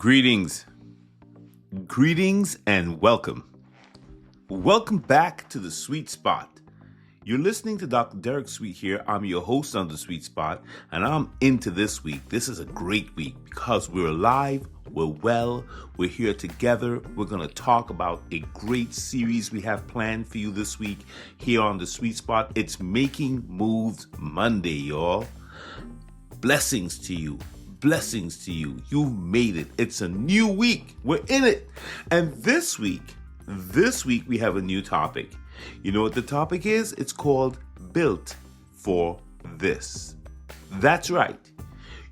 Greetings. Greetings and welcome. Welcome back to The Sweet Spot. You're listening to Dr. Derek Sweet here. I'm your host on The Sweet Spot, and I'm into this week. This is a great week because we're alive, we're well, we're here together. We're going to talk about a great series we have planned for you this week here on The Sweet Spot. It's Making Moves Monday, y'all. Blessings to you. Blessings to you. You've made it. It's a new week. We're in it. And this week we have a new topic. You know what the topic is? It's called Built for This. That's right.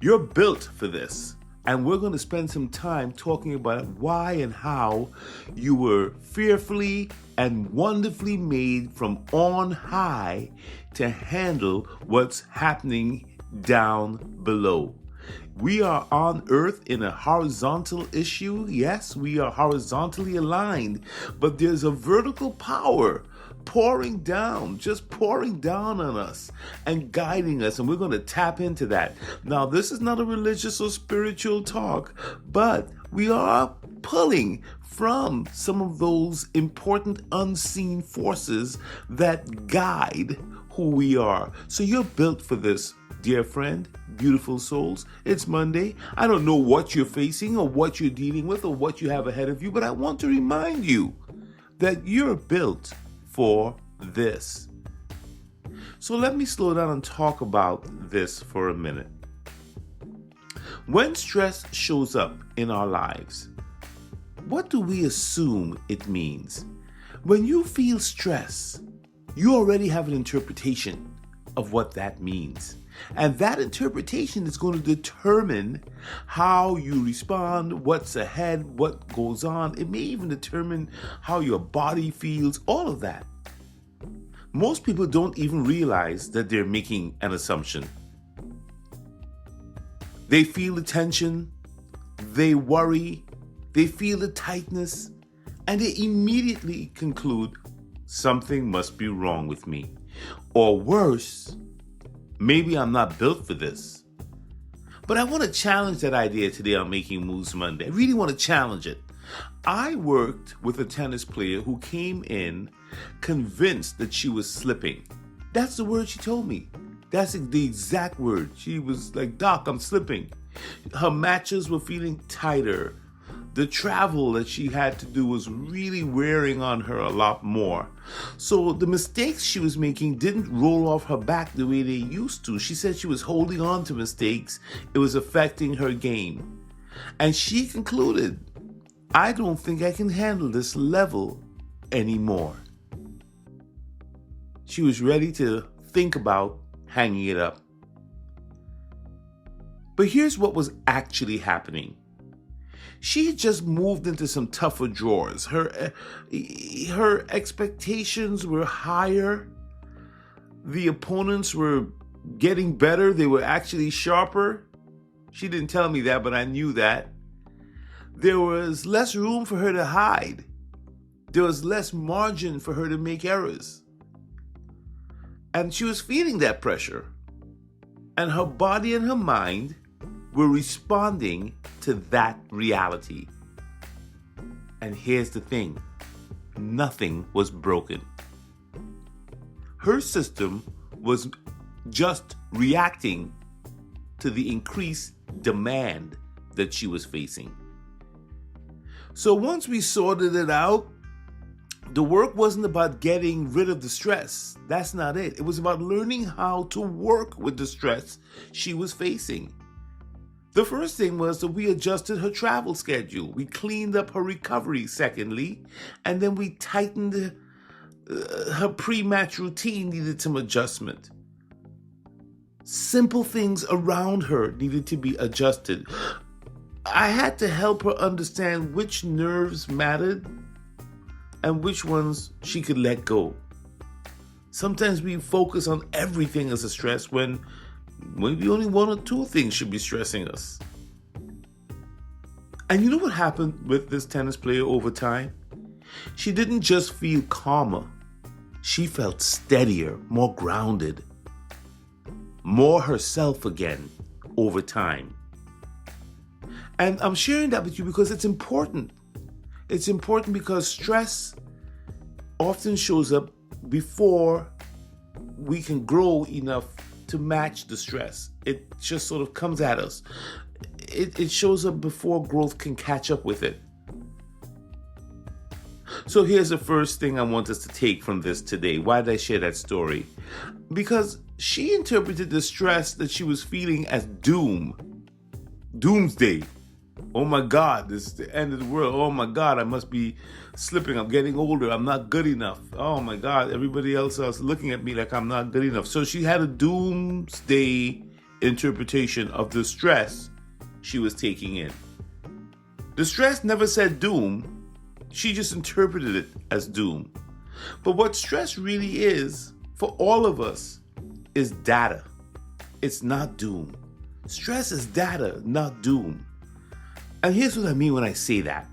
You're built for this. And we're going to spend some time talking about why and how you were fearfully and wonderfully made from on high to handle what's happening down below. We are on earth in a horizontal issue. Yes, we are horizontally aligned, but there's a vertical power pouring down on us and guiding us, and we're going to tap into that. Now, this is not a religious or spiritual talk, but we are pulling from some of those important unseen forces that guide who we are. So you're built for this, dear friend, beautiful souls. It's Monday. I don't know what you're facing or what you're dealing with or what you have ahead of you, but I want to remind you that you're built for this. So let me slow down and talk about this for a minute. When stress shows up in our lives, what do we assume it means? When you feel stress, you already have an interpretation of what that means. And that interpretation is going to determine how you respond, what's ahead, what goes on. It may even determine how your body feels, all of that. Most people don't even realize that they're making an assumption. They feel the tension, they worry, they feel the tightness, and they immediately conclude something must be wrong with me. Or worse, maybe I'm not built for this. But I want to challenge that idea today on Making Moves Monday. I really want to challenge it. I worked with a tennis player who came in convinced that she was slipping. That's the word she told me. That's the exact word. She was like, "Doc, I'm slipping." Her matches were feeling tighter. The travel that she had to do was really wearing on her a lot more. So the mistakes she was making didn't roll off her back the way they used to. She said she was holding on to mistakes. It was affecting her game. And she concluded, I don't think I can handle this level anymore. She was ready to think about hanging it up. But here's what was actually happening. She had just moved into some tougher drawers. Her expectations were higher. The opponents were getting better. They were actually sharper. She didn't tell me that, but I knew that. There was less room for her to hide. There was less margin for her to make errors. And she was feeling that pressure. And her body and her mind were responding to that reality. And here's the thing, nothing was broken. Her system was just reacting to the increased demand that she was facing. So once we sorted it out, the work wasn't about getting rid of the stress. That's not it. It was about learning how to work with the stress she was facing. The first thing was that we adjusted her travel schedule. We cleaned up her recovery, secondly, and then we tightened her pre-match routine needed some adjustment. Simple things around her needed to be adjusted. I had to help her understand which nerves mattered and which ones she could let go. Sometimes we focus on everything as a stress when maybe only one or two things should be stressing us. And you know what happened with this tennis player over time? She didn't just feel calmer. She felt steadier, more grounded, more herself again over time. And I'm sharing that with you because it's important. It's important because stress often shows up before we can grow enough to match the stress. It just sort of comes at us. It shows up before growth can catch up with it. So here's the first thing I want us to take from this today. Why did I share that story? Because she interpreted the stress that she was feeling as doomsday. Oh my God, this is the end of the world. Oh my God, I must be slipping. I'm getting older. I'm not good enough. Oh my God, everybody else is looking at me like I'm not good enough. So she had a doomsday interpretation of the stress she was taking in. The stress never said doom. She just interpreted it as doom. But what stress really is, for all of us, is data. It's not doom. Stress is data, not doom. And here's what I mean when I say that.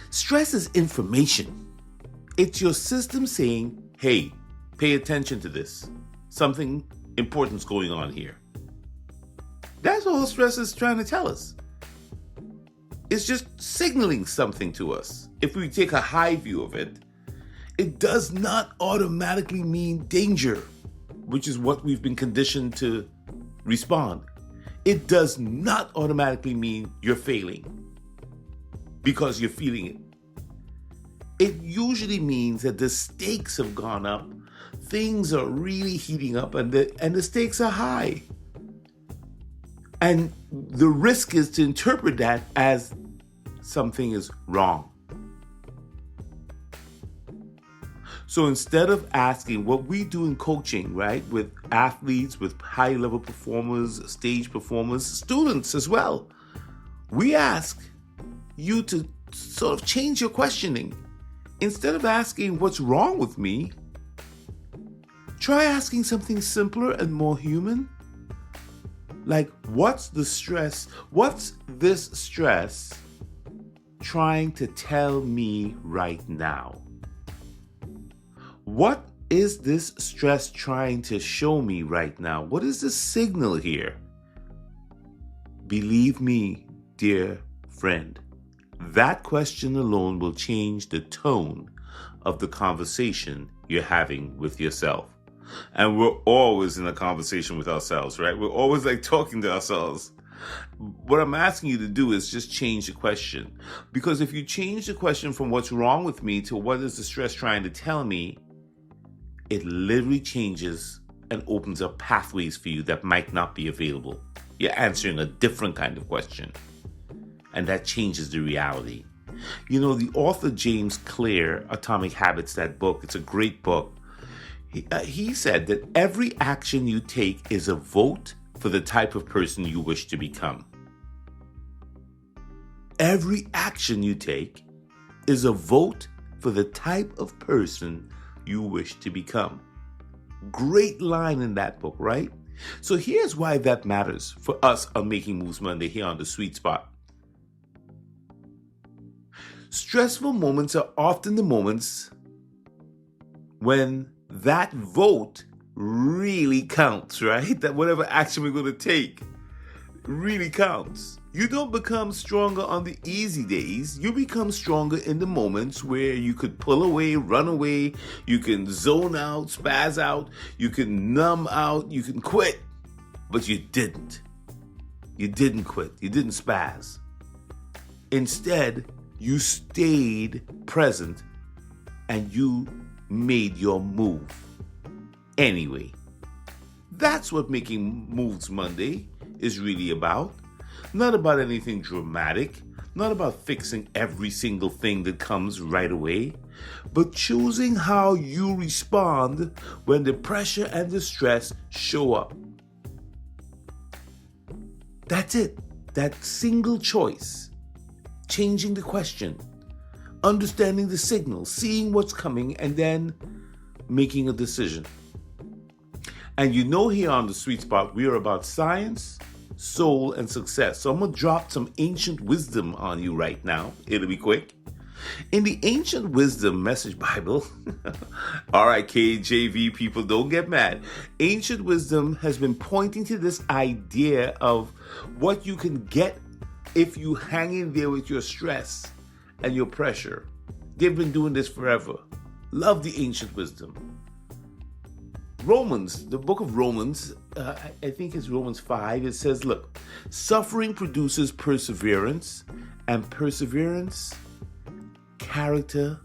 Stress is information. It's your system saying, hey, pay attention to this. Something important's going on here. That's all stress is trying to tell us. It's just signaling something to us. If we take a high view of it, it does not automatically mean danger, which is what we've been conditioned to respond. It does not automatically mean you're failing because you're feeling it. It usually means that the stakes have gone up, things are really heating up, and the stakes are high. And the risk is to interpret that as something is wrong. So instead of asking what we do in coaching, right, with athletes, with high-level performers, stage performers, students as well, we ask you to sort of change your questioning. Instead of asking what's wrong with me, try asking something simpler and more human. Like, what's the stress? What's this stress trying to tell me right now? What is this stress trying to show me right now? What is the signal here? Believe me, dear friend, that question alone will change the tone of the conversation you're having with yourself. And we're always in a conversation with ourselves, right? We're always like talking to ourselves. What I'm asking you to do is just change the question. Because if you change the question from what's wrong with me to what is the stress trying to tell me, it literally changes and opens up pathways for you that might not be available. You're answering a different kind of question. And that changes the reality. You know, the author James Clear, Atomic Habits, that book, it's a great book. He said that every action you take is a vote for the type of person you wish to become. Every action you take is a vote for the type of person you wish to become. Great line in that book, right? So here's why that matters for us on Making Moves Monday here on The Sweet Spot. Stressful moments are often the moments when that vote really counts, right? That whatever action we're going to take really counts. You don't become stronger on the easy days. You become stronger in the moments where you could pull away, run away, you can zone out, spaz out, you can numb out, you can quit. But you didn't. You didn't quit. You didn't spaz. Instead, you stayed present and you made your move. Anyway, that's what Making Moves Monday is really about. Not about anything dramatic, not about fixing every single thing that comes right away, but choosing how you respond when the pressure and the stress show up. That's it. That single choice. Changing the question, understanding the signal, seeing what's coming, and then making a decision. And you know, here on The Sweet Spot, we are about science, soul, and success. So I'm going to drop some ancient wisdom on you right now. It'll be quick. In the Ancient Wisdom Message Bible, all right, KJV people, don't get mad. Ancient Wisdom has been pointing to this idea of what you can get if you hang in there with your stress and your pressure. They've been doing this forever. Love the ancient wisdom. Romans, the book of Romans, I think it's Romans 5, it says, look, suffering produces perseverance, and perseverance, character,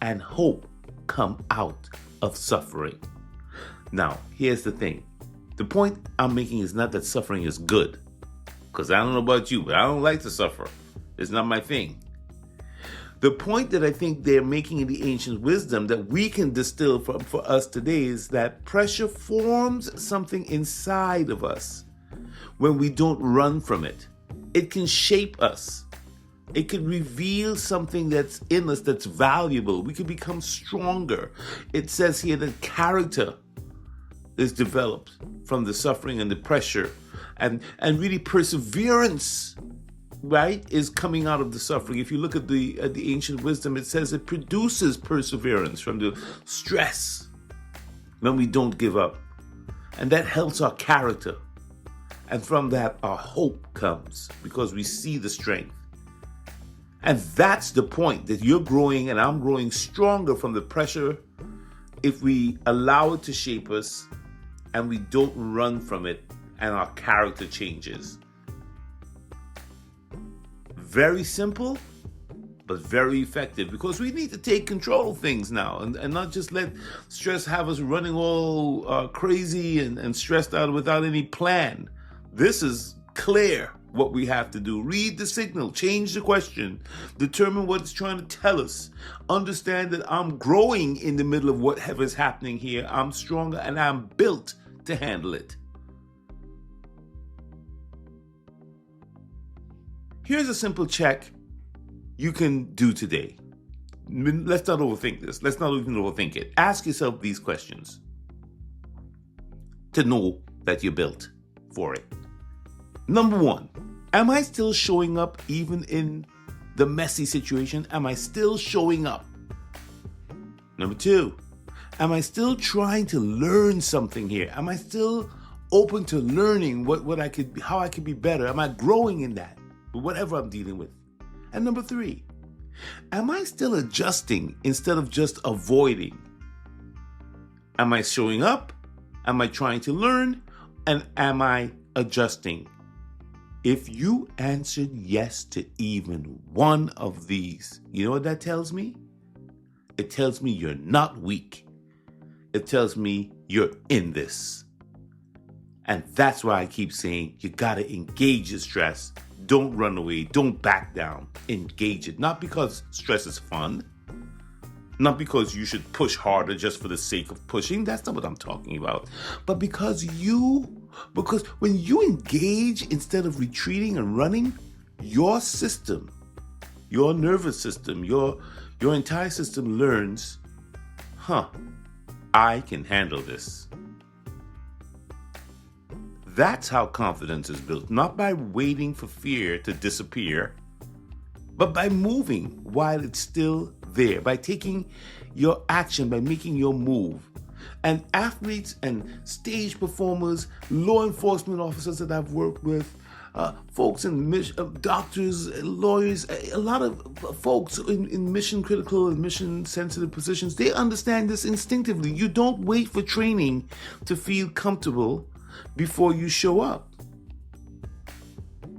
and hope come out of suffering. Now, here's the thing. The point I'm making is not that suffering is good, because I don't know about you, but I don't like to suffer. It's not my thing. The point that I think they're making in the ancient wisdom that we can distill for us today is that pressure forms something inside of us when we don't run from it. It can shape us. It can reveal something that's in us that's valuable. We can become stronger. It says here that character is developed from the suffering and the pressure, and really perseverance, right, is coming out of the suffering. If you look at the ancient wisdom, it says it produces perseverance from the stress when we don't give up. And that helps our character. And from that, our hope comes because we see the strength. And that's the point, that you're growing and I'm growing stronger from the pressure if we allow it to shape us and we don't run from it and our character changes. Very simple, but very effective, because we need to take control of things now and not just let stress have us running all crazy and stressed out without any plan. This is clear what we have to do. Read the signal, change the question, determine what it's trying to tell us. Understand that I'm growing in the middle of whatever is happening here. I'm stronger and I'm built to handle it. Here's a simple check you can do today. Let's not overthink this. Let's not even overthink it. Ask yourself these questions to know that you're built for it. Number one, am I still showing up even in the messy situation? Am I still showing up? Number two, am I still trying to learn something here? Am I still open to learning how I could be better? Am I growing in that, whatever I'm dealing with? And number three, am I still adjusting instead of just avoiding? Am I showing up? Am I trying to learn? And am I adjusting? If you answered yes to even one of these, you know what that tells me? It tells me you're not weak. It tells me you're in this. And that's why I keep saying you gotta engage your stress. Don't run away. Don't back down. Engage it. Not because stress is fun. Not because you should push harder just for the sake of pushing. That's not what I'm talking about. But because when you engage instead of retreating and running, your system, your nervous system, your entire system learns, I can handle this. That's how confidence is built, not by waiting for fear to disappear, but by moving while it's still there, by taking your action, by making your move. And athletes and stage performers, law enforcement officers that I've worked with, folks in doctors, lawyers, a lot of folks in mission critical and mission sensitive positions, they understand this instinctively. You don't wait for training to feel comfortable before you show up.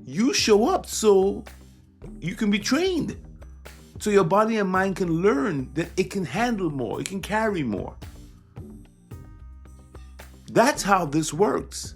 You show up so you can be trained, so your body and mind can learn that it can handle more, it can carry more. That's how this works.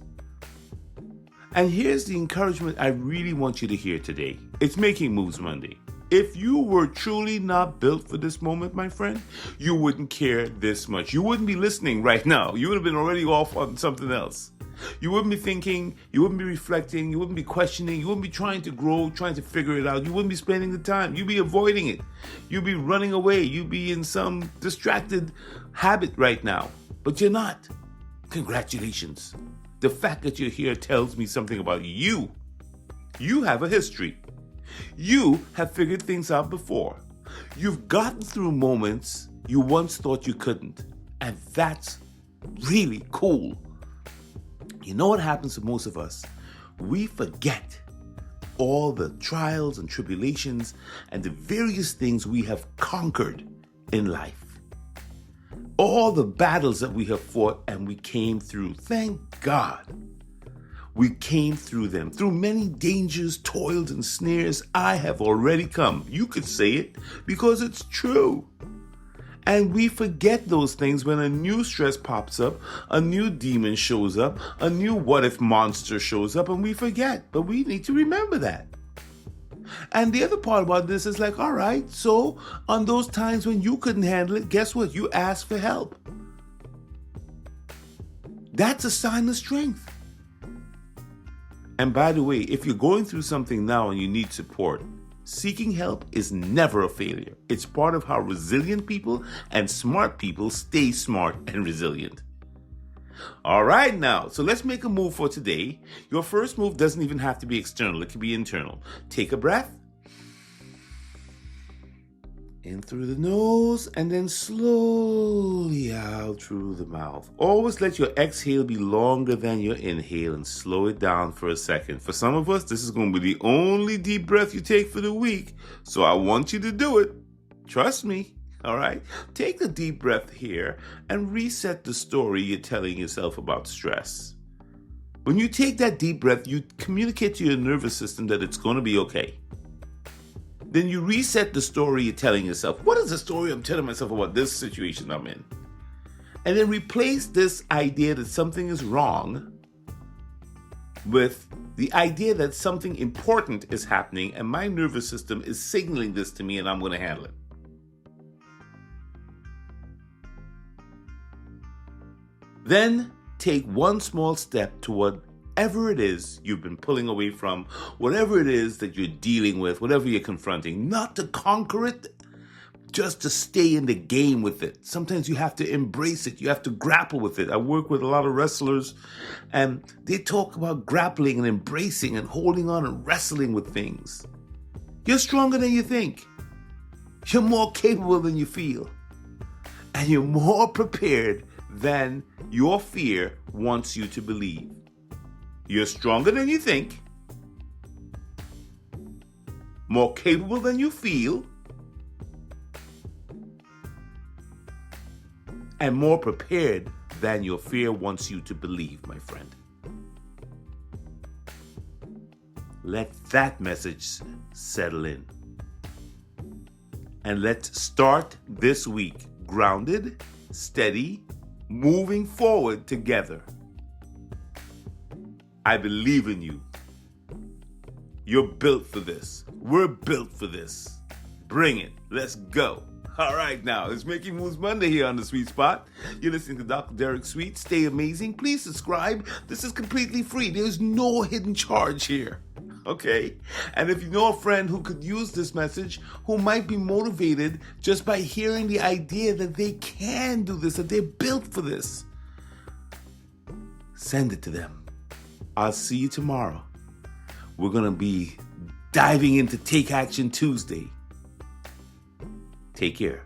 And here's the encouragement I really want you to hear today. It's Making Moves Monday. If you were truly not built for this moment, my friend, you wouldn't care this much. You wouldn't be listening right now. You would have been already off on something else. You wouldn't be thinking, you wouldn't be reflecting, you wouldn't be questioning, you wouldn't be trying to grow, trying to figure it out. You wouldn't be spending the time. You'd be avoiding it. You'd be running away. You'd be in some distracted habit right now. But you're not. Congratulations. The fact that you're here tells me something about you. You have a history. You have figured things out before. You've gotten through moments you once thought you couldn't. And that's really cool. You know what happens to most of us? We forget all the trials and tribulations and the various things we have conquered in life. All the battles that we have fought and we came through. Thank God. We came through them. Through many dangers, toils, and snares, I have already come. You could say it because it's true. And we forget those things when a new stress pops up, a new demon shows up, a new what-if monster shows up, and we forget. But we need to remember that. And the other part about this is like, all right, so on those times when you couldn't handle it, guess what? You asked for help. That's a sign of strength. And by the way, if you're going through something now and you need support, seeking help is never a failure. It's part of how resilient people and smart people stay smart and resilient. All right, now, so let's make a move for today. Your first move doesn't even have to be external. It can be internal. Take a breath. In through the nose and then slowly out through the mouth. Always let your exhale be longer than your inhale and slow it down for a second. For some of us, this is going to be the only deep breath you take for the week. So I want you to do it. Trust me. All right? Take a deep breath here and reset the story you're telling yourself about stress. When you take that deep breath, you communicate to your nervous system that it's going to be okay. Then you reset the story you're telling yourself. What is the story I'm telling myself about this situation I'm in? And then replace this idea that something is wrong with the idea that something important is happening and my nervous system is signaling this to me and I'm going to handle it. Then take one small step toward whatever it is you've been pulling away from, whatever it is that you're dealing with, whatever you're confronting, not to conquer it, just to stay in the game with it. Sometimes you have to embrace it. You have to grapple with it. I work with a lot of wrestlers, and they talk about grappling and embracing and holding on and wrestling with things. You're stronger than you think. You're more capable than you feel. And you're more prepared than your fear wants you to believe. You're stronger than you think, more capable than you feel, and more prepared than your fear wants you to believe, my friend. Let that message settle in. And let's start this week grounded, steady, moving forward together. I believe in you. You're built for this. We're built for this. Bring it. Let's go. All right, now, it's Making Moves Monday here on The Sweet Spot. You're listening to Dr. Derek Sweet. Stay amazing. Please subscribe. This is completely free. There's no hidden charge here. Okay? And if you know a friend who could use this message, who might be motivated just by hearing the idea that they can do this, that they're built for this, send it to them. I'll see you tomorrow. We're going to be diving into Take Action Tuesday. Take care.